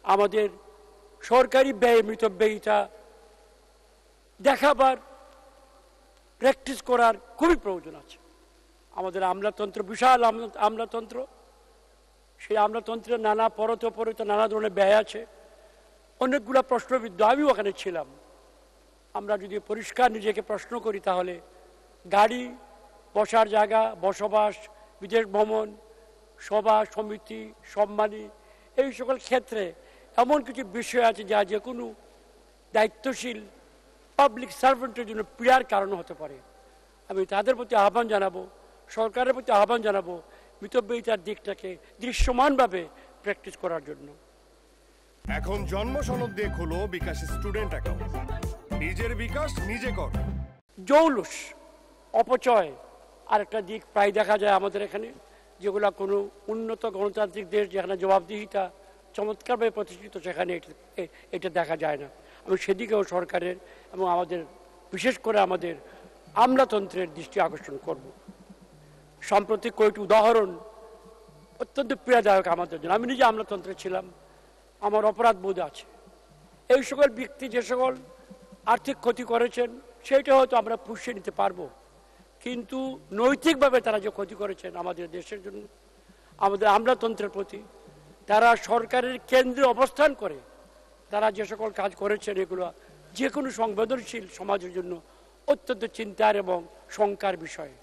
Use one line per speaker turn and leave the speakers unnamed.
আমাদের সরকারি ব্যয় মিতব্যয়িতা দেখাবার প্র্যাকটিস করার খুবই প্রয়োজন আছে। আমাদের আমলাতন্ত্র বিশাল আমলাতন্ত্র, সেই আমলাতন্ত্রের নানা পরতে নানা ধরনের ব্যয় আছে, অনেকগুলো প্রশ্নবিদ্ধ। আমিও ওখানে ছিলাম। আমরা যদি পরিষ্কার নিজেকে প্রশ্ন করি তাহলে গাড়ি, বসার জায়গা, বসবাস, বিদেশ ভ্রমণ, সভা সমিতি, সম্মানী, এই সকল ক্ষেত্রে এমন কিছু বিষয় আছে যা যে কোনো দায়িত্বশীল পাবলিক সার্ভেন্টের জন্য পীড়ার কারণ হতে পারে। আমি তাদের প্রতি আহ্বান জানাবো, সরকারের প্রতি আহ্বান জানাবো মিতব্যয়িতার দিকটাকে দৃশ্যমানভাবে প্র্যাকটিস করার জন্য।
এখন জন্ম সনদ দিয়ে খোলো বিকাশ স্টুডেন্ট অ্যাকাউন্ট। নিজের বিকাশ নিজে কর।
জৌলুস, অপচয় আরেকটা দিক প্রায় দেখা যায় আমাদের এখানে, যেগুলো কোনো উন্নত গণতান্ত্রিক দেশ যেখানে জবাবদিহিতা চমৎকারভাবে প্রতিষ্ঠিত সেখানে এটা দেখা যায় না। আমি সেদিকেও সরকারের এবং আমাদের বিশেষ করে আমাদের আমলাতন্ত্রের দৃষ্টি আকর্ষণ করব। সম্প্রতি কয়েকটি উদাহরণ অত্যন্ত পীড়াদায়ক আমাদের জন্য। আমি নিজে আমলাতন্ত্রে ছিলাম, আমার অপরাধ বোধ আছে। এই সকল ব্যক্তি যে সকল আর্থিক ক্ষতি করেছেন সেইটা হয়তো আমরা পুষিয়ে নিতে পারবো, কিন্তু নৈতিকভাবে তারা যে ক্ষতি করেছেন আমাদের দেশের জন্য, আমাদের আমলাতন্ত্রের প্রতি, তারা সরকারের কেন্দ্রে অবস্থান করে তারা যে সকল কাজ করেছেন এগুলো যে কোনো সংবেদনশীল সমাজের জন্য অত্যন্ত চিন্তার এবং শঙ্কার বিষয়।